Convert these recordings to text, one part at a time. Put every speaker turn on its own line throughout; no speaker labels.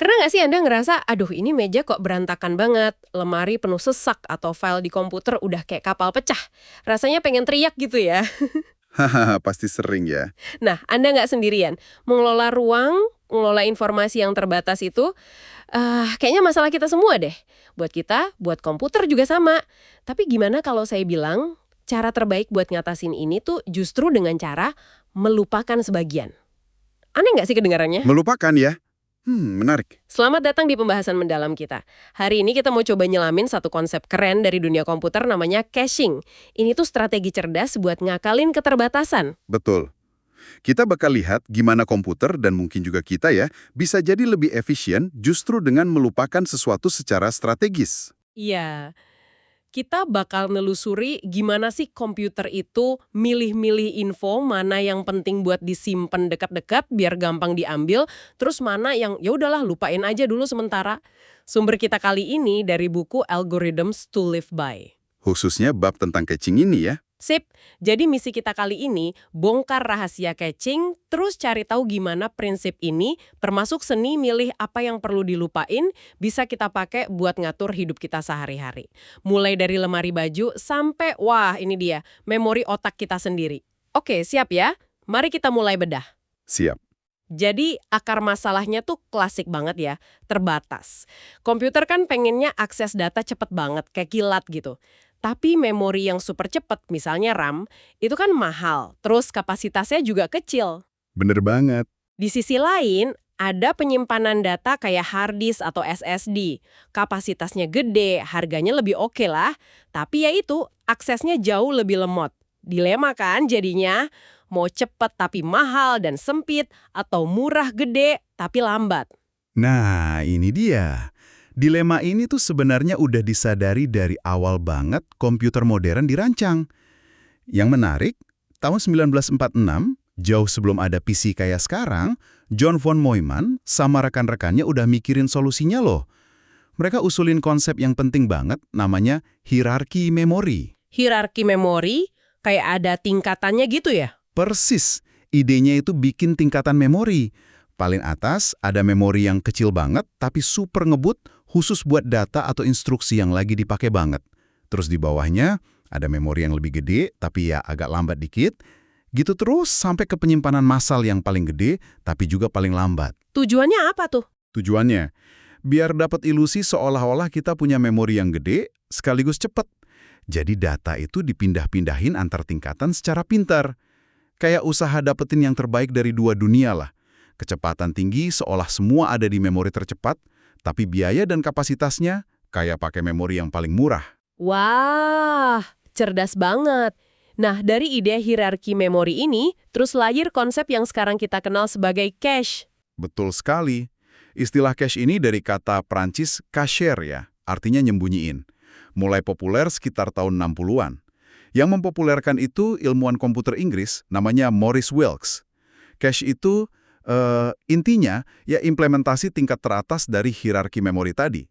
Pernah nggak sih Anda ngerasa, aduh ini meja kok berantakan banget, lemari penuh sesak, atau file di komputer udah kayak kapal pecah. Rasanya pengen teriak gitu ya.
Hahaha, pasti sering ya.
Nah, Anda nggak sendirian. Mengelola ruang, mengelola informasi yang terbatas itu, kayaknya masalah kita semua deh. Buat kita, buat komputer juga sama. Tapi gimana kalau saya bilang, cara terbaik buat ngatasin ini tuh justru dengan cara melupakan sebagian. Aneh nggak sih kedengarannya?
Melupakan ya? Menarik.
Selamat datang di pembahasan mendalam kita. Hari ini kita mau coba nyelamin satu konsep keren dari dunia komputer namanya caching. Ini tuh strategi cerdas buat ngakalin keterbatasan.
Betul. Kita bakal lihat gimana komputer dan mungkin juga kita ya, bisa jadi lebih efisien justru dengan melupakan sesuatu secara strategis.
Iya, kita bakal nelusuri gimana sih komputer itu milih-milih info mana yang penting buat disimpan dekat-dekat biar gampang diambil, terus mana yang ya udahlah lupain aja dulu sementara. Sumber kita kali ini dari buku Algorithms to Live By.
Khususnya bab tentang caching ini ya.
Sip, jadi misi kita kali ini bongkar rahasia caching, terus cari tahu gimana prinsip ini, termasuk seni milih apa yang perlu dilupain, bisa kita pakai buat ngatur hidup kita sehari-hari. Mulai dari lemari baju sampai, wah ini dia, memori otak kita sendiri. Oke, siap ya? Mari kita mulai bedah.
Siap.
Jadi akar masalahnya tuh klasik banget ya, terbatas. Komputer kan pengennya akses data cepet banget, kayak kilat gitu. Tapi memori yang super cepet, misalnya RAM, itu kan mahal, terus kapasitasnya juga kecil.
Bener banget.
Di sisi lain, ada penyimpanan data kayak hard disk atau SSD. Kapasitasnya gede, harganya lebih oke lah, tapi ya itu, aksesnya jauh lebih lemot. Dilema kan jadinya, mau cepet tapi mahal dan sempit, atau murah gede tapi lambat.
Nah, ini dia. Dilema ini tuh sebenarnya udah disadari dari awal banget komputer modern dirancang. Yang menarik, tahun 1946, jauh sebelum ada PC kayak sekarang, John von Neumann sama rekan-rekannya udah mikirin solusinya loh. Mereka usulin konsep yang penting banget, namanya hierarki memori.
Hierarki memori, kayak ada tingkatannya gitu ya?
Persis, idenya itu bikin tingkatan memori. Paling atas ada memori yang kecil banget, tapi super ngebut, khusus buat data atau instruksi yang lagi dipakai banget. Terus di bawahnya ada memori yang lebih gede, tapi ya agak lambat dikit. Gitu terus sampai ke penyimpanan massal yang paling gede, tapi juga paling lambat.
Tujuannya apa tuh?
Tujuannya, biar dapat ilusi seolah-olah kita punya memori yang gede, sekaligus cepat. Jadi data itu dipindah-pindahin antar tingkatan secara pintar. Kayak usaha dapetin yang terbaik dari dua dunia lah. Kecepatan tinggi seolah semua ada di memori tercepat, tapi biaya dan kapasitasnya kayak pakai memori yang paling murah.
Wah, cerdas banget. Nah, dari ide hierarki memori ini, terus lahir konsep yang sekarang kita kenal sebagai cache.
Betul sekali. Istilah cache ini dari kata Prancis cacher ya, artinya nyembunyiin. Mulai populer sekitar tahun 60-an. Yang mempopulerkan itu ilmuwan komputer Inggris namanya Maurice Wilks. Cache itu intinya ya implementasi tingkat teratas dari hierarki memori tadi.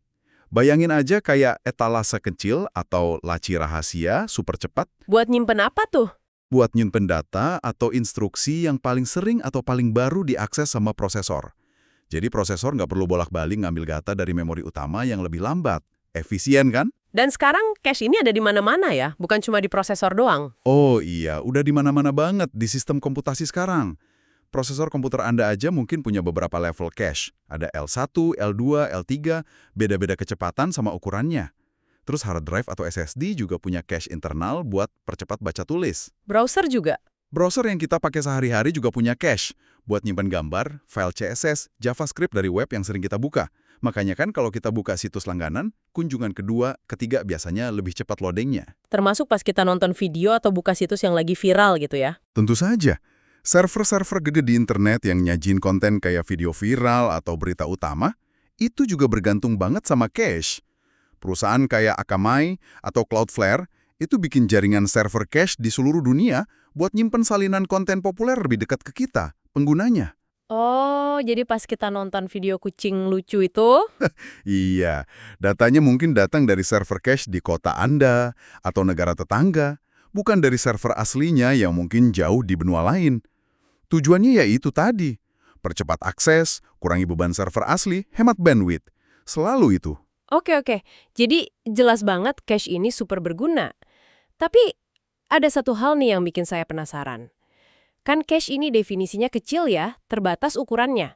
Bayangin aja kayak etalase kecil atau laci rahasia super cepat.
Buat nyimpen apa tuh?
Buat nyimpen data atau instruksi yang paling sering atau paling baru diakses sama prosesor. Jadi prosesor nggak perlu bolak-balik ngambil data dari memori utama yang lebih lambat. Efisien kan?
Dan sekarang cache ini ada di mana-mana ya, bukan cuma di prosesor doang.
Oh iya, udah di mana-mana banget di sistem komputasi sekarang. Prosesor komputer Anda aja mungkin punya beberapa level cache. Ada L1, L2, L3, beda-beda kecepatan sama ukurannya. Terus hard drive atau SSD juga punya cache internal buat percepat baca tulis.
Browser juga.
Browser yang kita pakai sehari-hari juga punya cache buat nyimpan gambar, file CSS, JavaScript dari web yang sering kita buka. Makanya kan kalau kita buka situs langganan, kunjungan kedua, ketiga biasanya lebih cepat loadingnya.
Termasuk pas kita nonton video atau buka situs yang lagi viral gitu ya.
Tentu saja. Server-server gede di internet yang nyajin konten kayak video viral atau berita utama, itu juga bergantung banget sama cache. Perusahaan kayak Akamai atau Cloudflare itu bikin jaringan server cache di seluruh dunia buat nyimpen salinan konten populer lebih dekat ke kita, penggunanya.
Oh, jadi pas kita nonton video kucing lucu itu,
Iya, datanya mungkin datang dari server cache di kota Anda atau negara tetangga, bukan dari server aslinya yang mungkin jauh di benua lain. Tujuannya ya itu tadi, Percepat akses, kurangi beban server asli, hemat bandwidth. Selalu itu.
Oke. Jadi jelas banget cache ini super berguna. Tapi ada satu hal nih yang bikin saya penasaran. Kan cache ini definisinya kecil ya, terbatas ukurannya.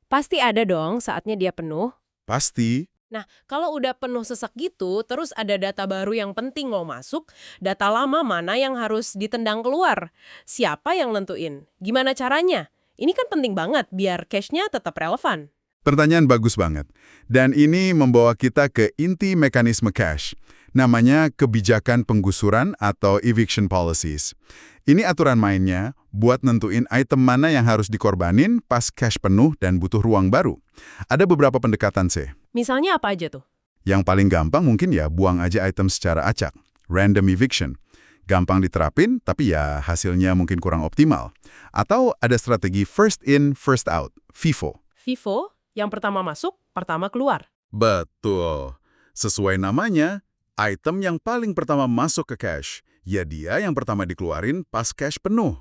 Pasti ada dong saatnya dia penuh.
Pasti.
Nah, kalau udah penuh sesak gitu, terus ada data baru yang penting mau masuk, data lama mana yang harus ditendang keluar? Siapa yang nentuin? Gimana caranya? Ini kan penting banget biar cache-nya tetap relevan.
Pertanyaan bagus banget. Dan ini membawa kita ke inti mekanisme cache. Namanya kebijakan penggusuran atau eviction policies. Ini aturan mainnya buat nentuin item mana yang harus dikorbanin pas cache penuh dan butuh ruang baru. Ada beberapa pendekatan sih.
Misalnya apa aja tuh?
Yang paling gampang mungkin ya buang aja item secara acak. Random eviction. Gampang diterapin, tapi ya hasilnya mungkin kurang optimal. Atau ada strategi first in, first out. FIFO.
FIFO, yang pertama masuk, pertama keluar.
Betul. Sesuai namanya, item yang paling pertama masuk ke cache, ya dia yang pertama dikeluarin pas cache penuh.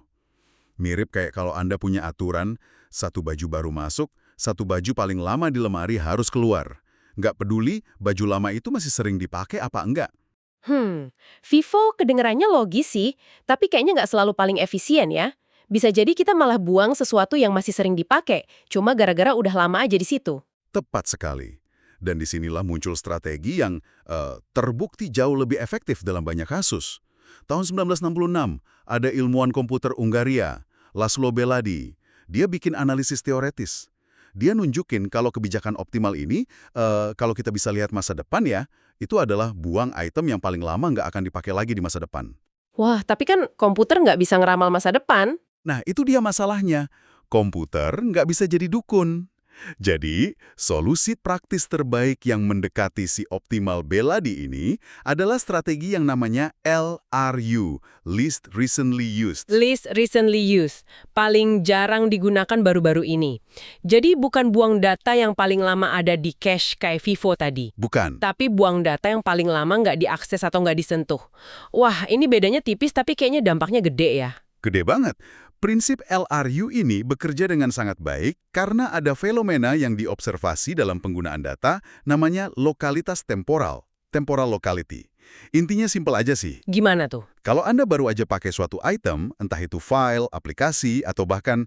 Mirip kayak kalau Anda punya aturan, satu baju baru masuk, satu baju paling lama di lemari harus keluar. Nggak peduli baju lama itu masih sering dipakai apa enggak.
FIFO kedengerannya logis sih, tapi kayaknya nggak selalu paling efisien ya. Bisa jadi kita malah buang sesuatu yang masih sering dipakai, cuma gara-gara udah lama aja di situ.
Tepat sekali. Dan disinilah muncul strategi yang terbukti jauh lebih efektif dalam banyak kasus. Tahun 1966, ada ilmuwan komputer Hungaria, Laszlo Beladi. Dia bikin analisis teoretis. Dia nunjukin kalau kebijakan optimal ini, kalau kita bisa lihat masa depan ya, itu adalah buang item yang paling lama nggak akan dipakai lagi di masa depan.
Wah, tapi kan komputer nggak bisa ngeramal masa depan.
Nah, itu dia masalahnya. Komputer nggak bisa jadi dukun. Jadi, solusi praktis terbaik yang mendekati si optimal Beladi ini adalah strategi yang namanya LRU, Least Recently Used.
Least recently used, paling jarang digunakan baru-baru ini. Jadi bukan buang data yang paling lama ada di cache kayak FIFO tadi.
Bukan.
Tapi buang data yang paling lama nggak diakses atau nggak disentuh. Wah, ini bedanya tipis tapi kayaknya dampaknya gede ya.
Gede banget. Prinsip LRU ini bekerja dengan sangat baik karena ada fenomena yang diobservasi dalam penggunaan data namanya lokalitas temporal, temporal locality. Intinya simpel aja sih.
Gimana tuh?
Kalau Anda baru aja pakai suatu item, entah itu file, aplikasi, atau bahkan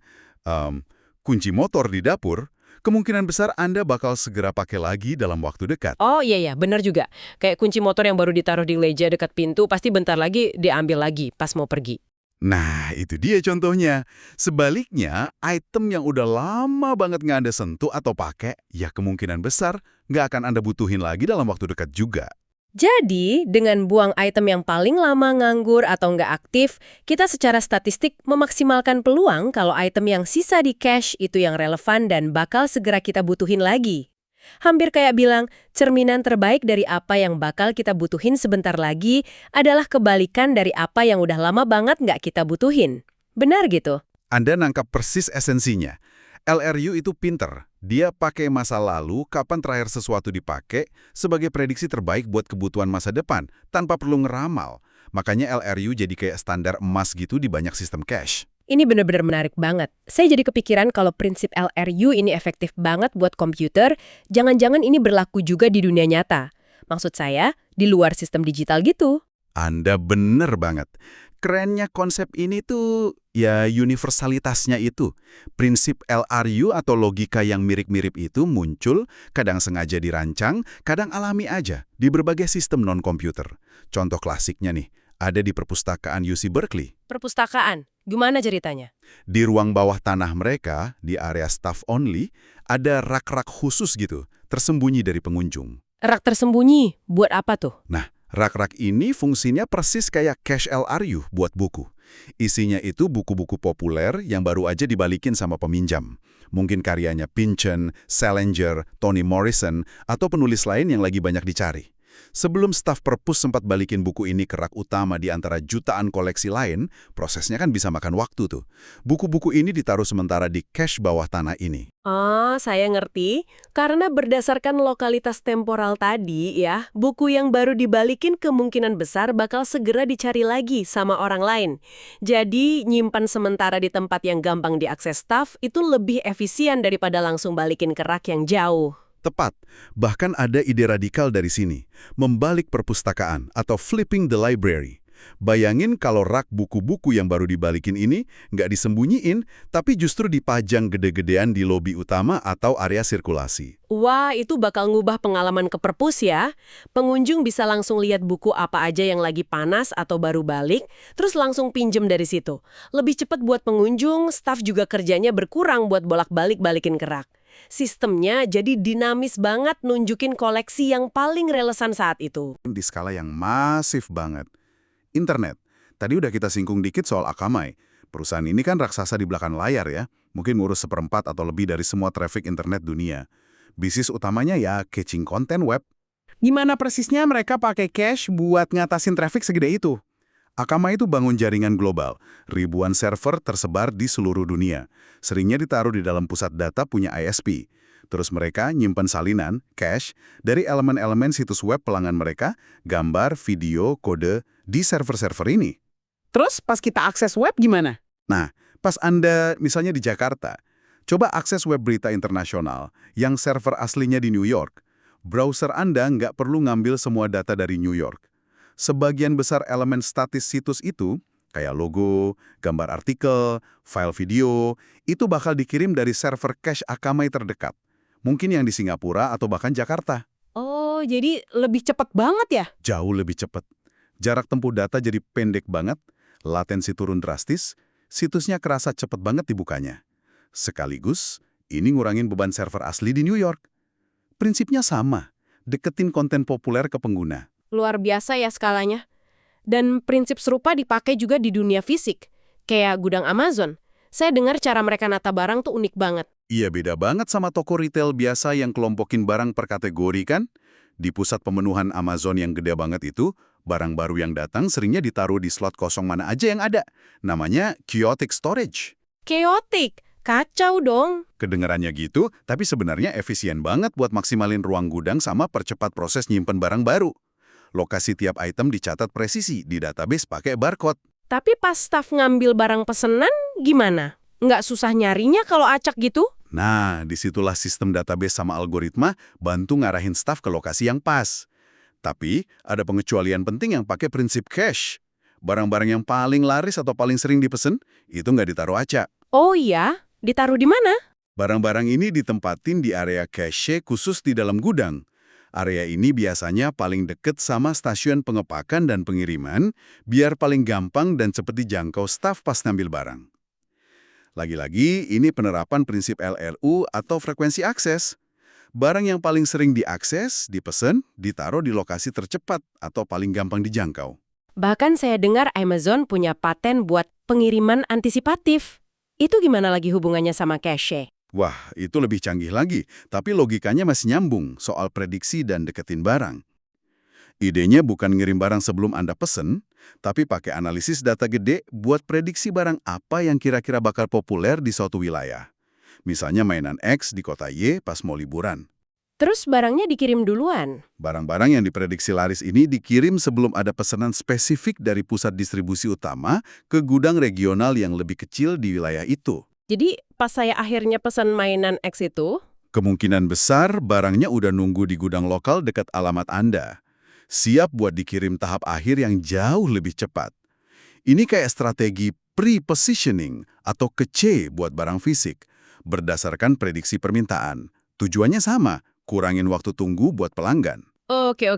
kunci motor di dapur, kemungkinan besar Anda bakal segera pakai lagi dalam waktu dekat.
Oh iya, benar juga. Kayak kunci motor yang baru ditaruh di meja dekat pintu, pasti bentar lagi diambil lagi pas mau pergi.
Nah, itu dia contohnya. Sebaliknya, item yang udah lama banget nggak Anda sentuh atau pakai, ya kemungkinan besar nggak akan Anda butuhin lagi dalam waktu dekat juga.
Jadi, dengan buang item yang paling lama nganggur atau nggak aktif, kita secara statistik memaksimalkan peluang kalau item yang sisa di cache itu yang relevan dan bakal segera kita butuhin lagi. Hampir kayak bilang, cerminan terbaik dari apa yang bakal kita butuhin sebentar lagi adalah kebalikan dari apa yang udah lama banget nggak kita butuhin. Benar gitu?
Anda nangkap persis esensinya. LRU itu pinter. Dia pakai masa lalu, kapan terakhir sesuatu dipakai, sebagai prediksi terbaik buat kebutuhan masa depan, tanpa perlu ngeramal. Makanya LRU jadi kayak standar emas gitu di banyak sistem cache.
Ini benar-benar menarik banget. Saya jadi kepikiran kalau prinsip LRU ini efektif banget buat komputer, jangan-jangan ini berlaku juga di dunia nyata. Maksud saya, di luar sistem digital gitu.
Anda bener banget. Kerennya konsep ini tuh, ya universalitasnya itu. Prinsip LRU atau logika yang mirip-mirip itu muncul, kadang sengaja dirancang, kadang alami aja, di berbagai sistem non-komputer. Contoh klasiknya nih, ada di perpustakaan UC Berkeley.
Perpustakaan, gimana ceritanya?
Di ruang bawah tanah mereka, di area staff only, ada rak-rak khusus gitu, tersembunyi dari pengunjung.
Rak tersembunyi, buat apa tuh?
Nah, rak-rak ini fungsinya persis kayak cache LRU buat buku. Isinya itu buku-buku populer yang baru aja dibalikin sama peminjam. Mungkin karyanya Pynchon, Salinger, Toni Morrison, atau penulis lain yang lagi banyak dicari. Sebelum staf perpus sempat balikin buku ini ke rak utama di antara jutaan koleksi lain, prosesnya kan bisa makan waktu tuh. Buku-buku ini ditaruh sementara di cache bawah tanah ini.
Oh, saya ngerti. Karena berdasarkan lokalitas temporal tadi ya, buku yang baru dibalikin kemungkinan besar bakal segera dicari lagi sama orang lain. Jadi, nyimpan sementara di tempat yang gampang diakses staf itu lebih efisien daripada langsung balikin ke rak yang jauh.
Tepat, bahkan ada ide radikal dari sini, membalik perpustakaan atau flipping the library. Bayangin kalau rak buku-buku yang baru dibalikin ini nggak disembunyiin, tapi justru dipajang gede-gedean di lobi utama atau area sirkulasi.
Wah, itu bakal ngubah pengalaman ke perpus ya. Pengunjung bisa langsung lihat buku apa aja yang lagi panas atau baru balik, terus langsung pinjem dari situ. Lebih cepat buat pengunjung, staf juga kerjanya berkurang buat bolak-balik balikin ke rak. Sistemnya jadi dinamis banget nunjukin koleksi yang paling relevan saat itu.
Di skala yang masif banget. Internet. Tadi udah kita singgung dikit soal Akamai. Perusahaan ini kan raksasa di belakang layar ya. Mungkin ngurus 1/4 atau lebih dari semua traffic internet dunia. Bisnis utamanya ya catching konten web.
Gimana persisnya mereka pakai cache buat ngatasin traffic segede itu?
Akamai itu bangun jaringan global. Ribuan server tersebar di seluruh dunia. Seringnya ditaruh di dalam pusat data punya ISP. Terus mereka nyimpen salinan, cache, dari elemen-elemen situs web pelanggan mereka, gambar, video, kode, di server-server ini.
Terus pas kita akses web gimana?
Nah, pas Anda misalnya di Jakarta, coba akses web berita internasional yang server aslinya di New York. Browser Anda nggak perlu ngambil semua data dari New York. Sebagian besar elemen statis situs itu, kayak logo, gambar artikel, file video, itu bakal dikirim dari server cache Akamai terdekat. Mungkin yang di Singapura atau bahkan Jakarta.
Oh, jadi lebih cepat banget ya?
Jauh lebih cepat. Jarak tempuh data jadi pendek banget, latensi turun drastis, situsnya kerasa cepat banget dibukanya. Sekaligus, ini ngurangin beban server asli di New York. Prinsipnya sama, deketin konten populer ke pengguna.
Luar biasa ya skalanya. Dan prinsip serupa dipakai juga di dunia fisik, kayak gudang Amazon. Saya dengar cara mereka nata barang tuh unik banget.
Iya, beda banget sama toko retail biasa yang kelompokin barang per kategori kan? Di pusat pemenuhan Amazon yang gede banget itu, barang baru yang datang seringnya ditaruh di slot kosong mana aja yang ada. Namanya chaotic storage.
Chaotic, kacau dong.
Kedengarannya gitu, tapi sebenarnya efisien banget buat maksimalin ruang gudang sama percepat proses nyimpen barang baru. Lokasi tiap item dicatat presisi di database pakai barcode.
Tapi pas staf ngambil barang pesenan, gimana? Nggak susah nyarinya kalau acak gitu?
Nah, disitulah sistem database sama algoritma bantu ngarahin staf ke lokasi yang pas. Tapi, ada pengecualian penting yang pakai prinsip cache. Barang-barang yang paling laris atau paling sering dipesen, itu nggak ditaruh acak.
Oh iya, ditaruh di mana?
Barang-barang ini ditempatin di area cache khusus di dalam gudang. Area ini biasanya paling deket sama stasiun pengepakan dan pengiriman, biar paling gampang dan cepat dijangkau staf pas ngambil barang. Lagi-lagi, ini penerapan prinsip LRU atau frekuensi akses. Barang yang paling sering diakses, dipesan, ditaruh di lokasi tercepat atau paling gampang dijangkau.
Bahkan saya dengar Amazon punya paten buat pengiriman antisipatif. Itu gimana lagi hubungannya sama cache?
Wah, itu lebih canggih lagi, tapi logikanya masih nyambung soal prediksi dan deketin barang. Idenya bukan ngirim barang sebelum Anda pesen, tapi pakai analisis data gede buat prediksi barang apa yang kira-kira bakal populer di suatu wilayah. Misalnya mainan X di kota Y pas mau liburan.
Terus barangnya dikirim duluan?
Barang-barang yang diprediksi laris ini dikirim sebelum ada pesanan spesifik dari pusat distribusi utama ke gudang regional yang lebih kecil di wilayah itu.
Jadi pas saya akhirnya pesan mainan X itu,
Kemungkinan besar barangnya udah nunggu di gudang lokal dekat alamat Anda. Siap buat dikirim tahap akhir yang jauh lebih cepat. Ini kayak strategi pre-positioning atau kece buat barang fisik, berdasarkan prediksi permintaan. Tujuannya sama, kurangin waktu tunggu buat pelanggan.
Oke.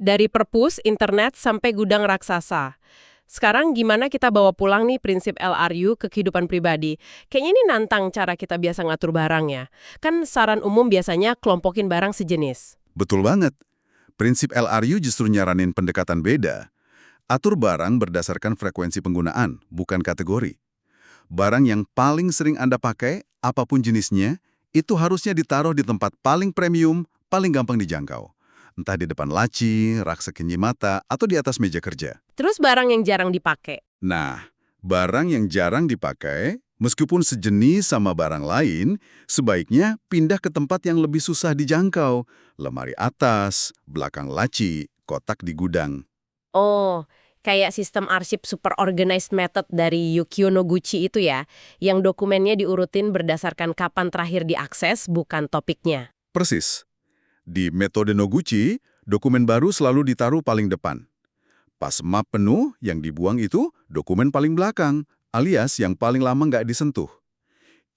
Dari perpus, internet, sampai gudang raksasa. Sekarang gimana kita bawa pulang nih prinsip LRU ke kehidupan pribadi? Kayaknya ini nantang cara kita biasa ngatur barang ya. Kan saran umum biasanya kelompokin barang sejenis.
Betul banget. Prinsip LRU justru nyaranin pendekatan beda. Atur barang berdasarkan frekuensi penggunaan, bukan kategori. Barang yang paling sering Anda pakai, apapun jenisnya, itu harusnya ditaruh di tempat paling premium, paling gampang dijangkau. Entah di depan laci, rak sekenyi mata, atau di atas meja kerja.
Terus barang yang jarang dipakai.
Nah, barang yang jarang dipakai, meskipun sejenis sama barang lain, sebaiknya pindah ke tempat yang lebih susah dijangkau. Lemari atas, belakang laci, kotak di gudang.
Oh, kayak sistem arsip super organized method dari Yukio Noguchi itu ya, yang dokumennya diurutin berdasarkan kapan terakhir diakses, bukan topiknya.
Persis. Di metode Noguchi, dokumen baru selalu ditaruh paling depan. Pas map penuh, yang dibuang itu dokumen paling belakang, alias yang paling lama nggak disentuh.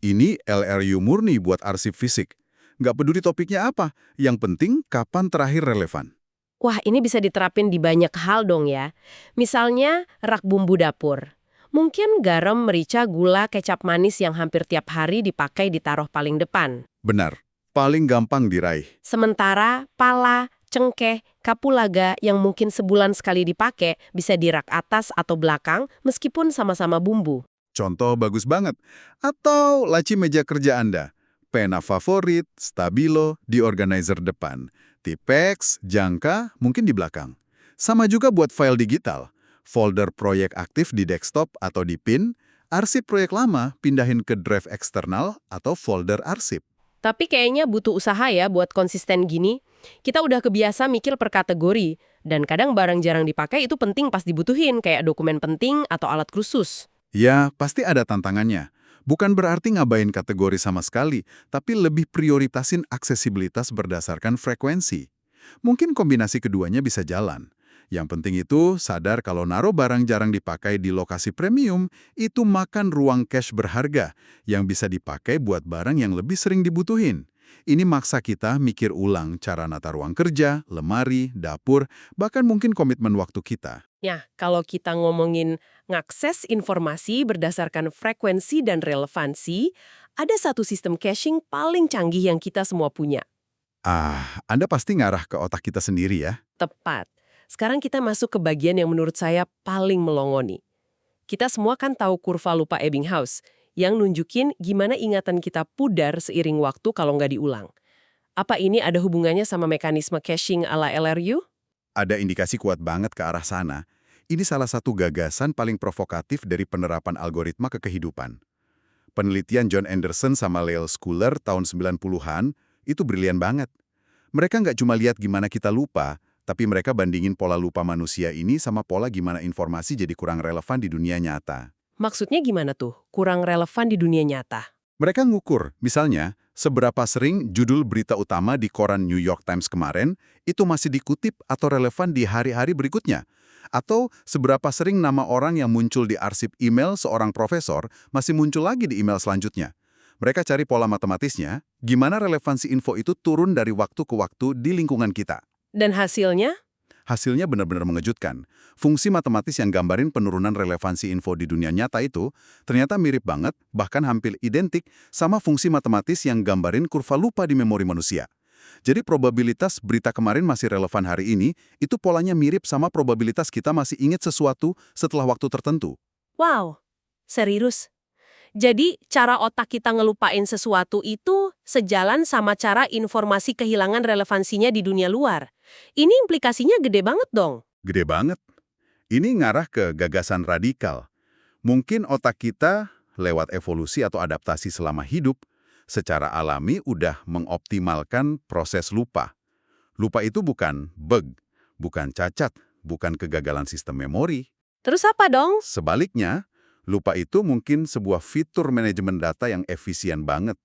Ini LRU murni buat arsip fisik. Nggak peduli topiknya apa, yang penting kapan terakhir relevan.
Wah, ini bisa diterapin di banyak hal dong ya. Misalnya, rak bumbu dapur. Mungkin garam, merica, gula, kecap manis yang hampir tiap hari dipakai ditaruh paling depan.
Benar, paling gampang diraih.
Sementara pala, cengkeh, kapulaga yang mungkin sebulan sekali dipakai bisa di rak atas atau belakang meskipun sama-sama bumbu.
Contoh bagus banget. Atau laci meja kerja Anda. Pena favorit, stabilo, di organizer depan. Tipex, jangka, mungkin di belakang. Sama juga buat file digital. Folder proyek aktif di desktop atau di pin, arsip proyek lama pindahin ke drive eksternal atau folder arsip.
Tapi kayaknya butuh usaha ya buat konsisten gini. Kita udah kebiasa mikir per kategori, dan kadang barang jarang dipakai itu penting pas dibutuhin, kayak dokumen penting atau alat khusus.
Ya, pasti ada tantangannya. Bukan berarti ngabain kategori sama sekali, tapi lebih prioritasin aksesibilitas berdasarkan frekuensi. Mungkin kombinasi keduanya bisa jalan. Yang penting itu sadar kalau naruh barang jarang dipakai di lokasi premium, itu makan ruang cache berharga yang bisa dipakai buat barang yang lebih sering dibutuhin. Ini maksa kita mikir ulang cara nata ruang kerja, lemari, dapur, bahkan mungkin komitmen waktu kita.
Ya, kalau kita ngomongin ngakses informasi berdasarkan frekuensi dan relevansi, ada satu sistem caching paling canggih yang kita semua punya.
Anda pasti ngarah ke otak kita sendiri ya.
Tepat. Sekarang kita masuk ke bagian yang menurut saya paling melongoni. Kita semua kan tahu kurva lupa Ebbinghaus, yang nunjukin gimana ingatan kita pudar seiring waktu kalau nggak diulang. Apa ini ada hubungannya sama mekanisme caching ala LRU?
Ada indikasi kuat banget ke arah sana. Ini salah satu gagasan paling provokatif dari penerapan algoritma ke kehidupan. Penelitian John Anderson sama Leo Schuler tahun 90-an itu brilian banget. Mereka nggak cuma lihat gimana kita lupa, tapi mereka bandingin pola lupa manusia ini sama pola gimana informasi jadi kurang relevan di dunia nyata.
Maksudnya gimana tuh? Kurang relevan di dunia nyata.
Mereka ngukur, misalnya, seberapa sering judul berita utama di koran New York Times kemarin itu masih dikutip atau relevan di hari-hari berikutnya. Atau seberapa sering nama orang yang muncul di arsip email seorang profesor masih muncul lagi di email selanjutnya. Mereka cari pola matematisnya, gimana relevansi info itu turun dari waktu ke waktu di lingkungan kita.
Dan hasilnya?
Hasilnya benar-benar mengejutkan. Fungsi matematis yang gambarin penurunan relevansi info di dunia nyata itu ternyata mirip banget, bahkan hampir identik, sama fungsi matematis yang gambarin kurva lupa di memori manusia. Jadi probabilitas berita kemarin masih relevan hari ini, itu polanya mirip sama probabilitas kita masih ingat sesuatu setelah waktu tertentu.
Wow, serius? Jadi, cara otak kita ngelupain sesuatu itu sejalan sama cara informasi kehilangan relevansinya di dunia luar. Ini implikasinya gede banget dong.
Gede banget. Ini ngarah ke gagasan radikal. Mungkin otak kita, lewat evolusi atau adaptasi selama hidup, secara alami udah mengoptimalkan proses lupa. Lupa itu bukan bug, bukan cacat, bukan kegagalan sistem memori.
Terus apa dong?
Sebaliknya, lupa itu mungkin sebuah fitur manajemen data yang efisien banget.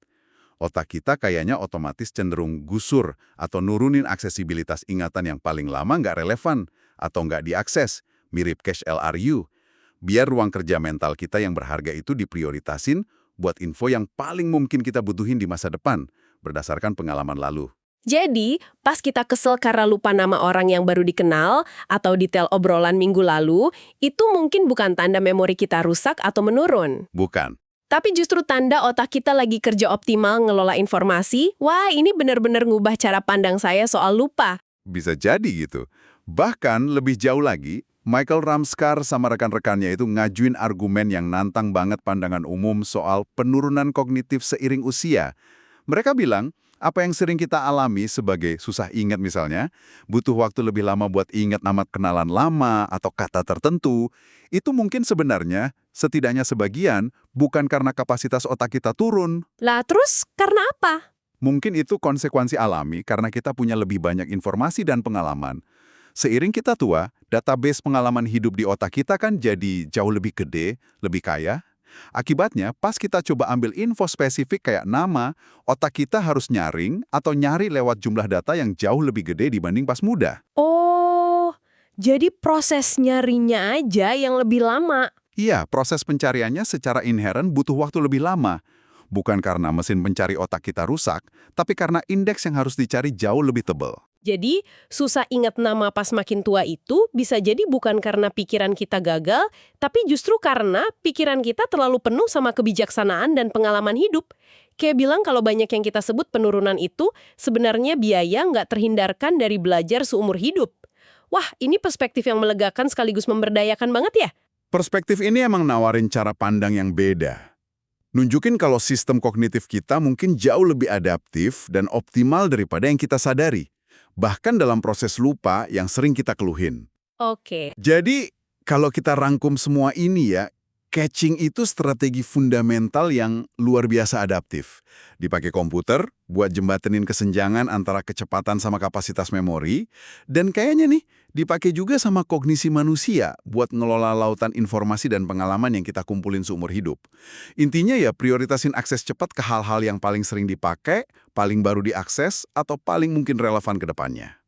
Otak kita kayaknya otomatis cenderung gusur atau nurunin aksesibilitas ingatan yang paling lama nggak relevan atau nggak diakses, mirip cache LRU. Biar ruang kerja mental kita yang berharga itu diprioritasin buat info yang paling mungkin kita butuhin di masa depan, berdasarkan pengalaman lalu.
Jadi, pas kita kesel karena lupa nama orang yang baru dikenal atau detail obrolan minggu lalu, itu mungkin bukan tanda memori kita rusak atau menurun.
Bukan.
Tapi justru tanda otak kita lagi kerja optimal ngelola informasi. Wah, ini benar-benar ngubah cara pandang saya soal lupa.
Bisa jadi gitu. Bahkan lebih jauh lagi, Michael Ramskar sama rekan-rekannya itu ngajuin argumen yang nantang banget pandangan umum soal penurunan kognitif seiring usia. Mereka bilang,
Apa yang sering kita alami sebagai susah ingat misalnya, butuh waktu lebih lama buat ingat nama kenalan lama atau kata tertentu, itu mungkin sebenarnya, setidaknya sebagian, bukan karena kapasitas otak kita turun.
Lah terus karena apa?
Mungkin itu konsekuensi alami karena kita punya lebih banyak informasi dan pengalaman. Seiring kita tua, database pengalaman hidup di otak kita kan jadi jauh lebih gede, lebih kaya. Akibatnya, pas kita coba ambil info spesifik kayak nama, otak kita harus nyaring atau nyari lewat jumlah data yang jauh lebih gede dibanding pas muda.
Oh, jadi proses nyarinya aja yang lebih lama.
Iya, proses pencariannya secara inheren butuh waktu lebih lama. Bukan karena mesin pencari otak kita rusak, tapi karena indeks yang harus dicari jauh lebih tebal.
Jadi, susah ingat nama pas makin tua itu bisa jadi bukan karena pikiran kita gagal, tapi justru karena pikiran kita terlalu penuh sama kebijaksanaan dan pengalaman hidup. Kayak bilang kalau banyak yang kita sebut penurunan itu, sebenarnya biaya nggak terhindarkan dari belajar seumur hidup. Wah, ini perspektif yang melegakan sekaligus memberdayakan banget ya?
Perspektif ini emang nawarin cara pandang yang beda. Nunjukin kalau sistem kognitif kita mungkin jauh lebih adaptif dan optimal daripada yang kita sadari. Bahkan dalam proses lupa yang sering kita keluhin.
Oke.
Jadi, kalau kita rangkum semua ini ya, catching itu strategi fundamental yang luar biasa adaptif. Dipakai komputer buat jembatenin kesenjangan antara kecepatan sama kapasitas memori, dan kayaknya nih, dipakai juga sama kognisi manusia buat ngelola lautan informasi dan pengalaman yang kita kumpulin seumur hidup. Intinya ya prioritasin akses cepat ke hal-hal yang paling sering dipakai, paling baru diakses, atau paling mungkin relevan ke depannya.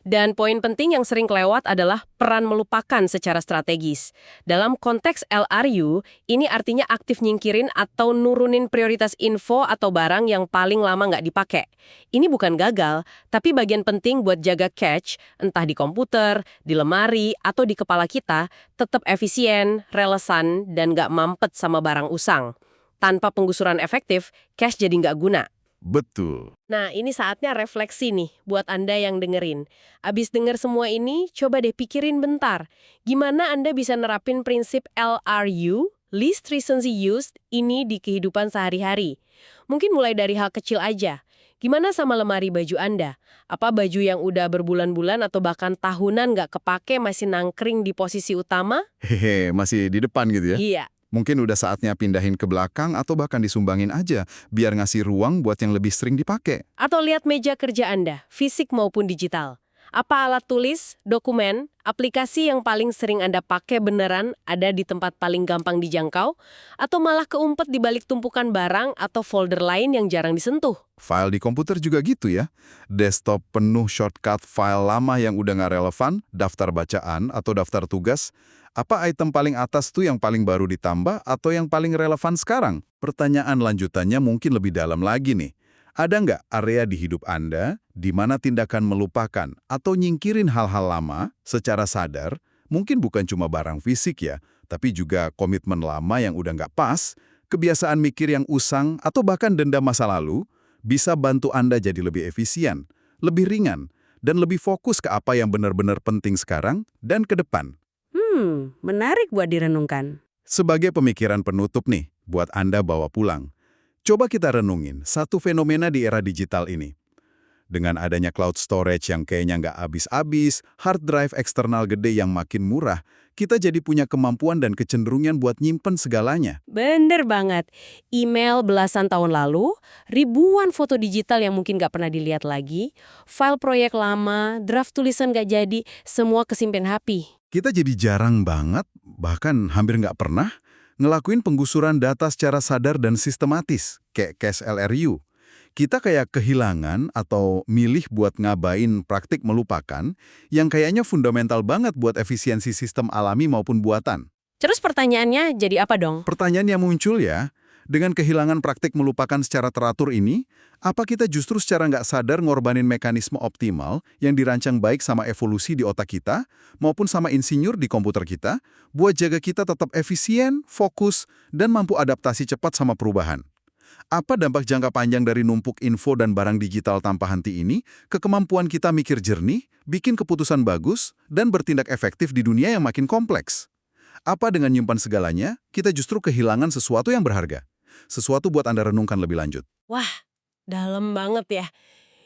Dan poin penting yang sering kelewat adalah peran melupakan secara strategis. Dalam konteks LRU, ini artinya aktif nyingkirin atau nurunin prioritas info atau barang yang paling lama nggak dipakai. Ini bukan gagal, tapi bagian penting buat jaga cache, entah di komputer, di lemari, atau di kepala kita, tetap efisien, relevan, dan nggak mampet sama barang usang. Tanpa penggusuran efektif, cache jadi nggak guna.
Betul.
Nah, ini saatnya refleksi nih buat Anda yang dengerin. Abis denger semua ini, coba deh pikirin bentar. Gimana Anda bisa nerapin prinsip LRU, Least Recently Used, ini di kehidupan sehari-hari? Mungkin mulai dari hal kecil aja. Gimana sama lemari baju Anda? Apa baju yang udah berbulan-bulan atau bahkan tahunan nggak kepake masih nangkring di posisi utama?
Hehe, masih di depan gitu ya?
Iya.
Mungkin udah saatnya pindahin ke belakang atau bahkan disumbangin aja, biar ngasih ruang buat yang lebih sering dipakai.
Atau lihat meja kerja Anda, fisik maupun digital. Apa alat tulis, dokumen, aplikasi yang paling sering Anda pakai beneran ada di tempat paling gampang dijangkau? Atau malah keumpet di balik tumpukan barang atau folder lain yang jarang disentuh?
File di komputer juga gitu ya. Desktop penuh shortcut file lama yang udah nggak relevan, daftar bacaan atau daftar tugas. Apa item paling atas tuh yang paling baru ditambah atau yang paling relevan sekarang? Pertanyaan lanjutannya mungkin lebih dalam lagi nih. Ada nggak area di hidup Anda di mana tindakan melupakan atau nyingkirin hal-hal lama secara sadar, mungkin bukan cuma barang fisik ya, tapi juga komitmen lama yang udah nggak pas, kebiasaan mikir yang usang, atau bahkan dendam masa lalu, bisa bantu Anda jadi lebih efisien, lebih ringan, dan lebih fokus ke apa yang benar-benar penting sekarang dan ke depan.
Menarik buat direnungkan.
Sebagai pemikiran penutup nih, buat Anda bawa pulang. Coba kita renungin satu fenomena di era digital ini. Dengan adanya cloud storage yang kayaknya nggak habis-habis, hard drive eksternal gede yang makin murah, kita jadi punya kemampuan dan kecenderungan buat nyimpen segalanya.
Bener banget. Email belasan tahun lalu, ribuan foto digital yang mungkin nggak pernah dilihat lagi, file proyek lama, draft tulisan nggak jadi, semua kesimpan HP.
Kita jadi jarang banget, bahkan hampir nggak pernah, ngelakuin penggusuran data secara sadar dan sistematis, kayak cache LRU. Kita kayak kehilangan atau milih buat ngabain praktik melupakan yang kayaknya fundamental banget buat efisiensi sistem alami maupun buatan.
Terus pertanyaannya jadi apa dong?
Pertanyaan yang muncul ya, dengan kehilangan praktik melupakan secara teratur ini, apa kita justru secara nggak sadar ngorbanin mekanisme optimal yang dirancang baik sama evolusi di otak kita, maupun sama insinyur di komputer kita, buat jaga kita tetap efisien, fokus, dan mampu adaptasi cepat sama perubahan? Apa dampak jangka panjang dari numpuk info dan barang digital tanpa henti ini ke kemampuan kita mikir jernih, bikin keputusan bagus, dan bertindak efektif di dunia yang makin kompleks? Apa dengan nyimpan segalanya, kita justru kehilangan sesuatu yang berharga? Sesuatu buat Anda renungkan lebih lanjut.
Wah, Dalam banget ya.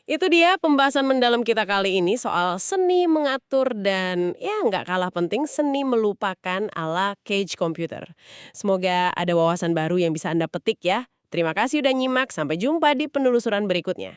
Itu dia pembahasan mendalam kita kali ini soal seni mengatur dan ya nggak kalah penting seni melupakan ala Cage Computer. Semoga ada wawasan baru yang bisa Anda petik ya. Terima kasih udah nyimak, sampai jumpa di penelusuran berikutnya.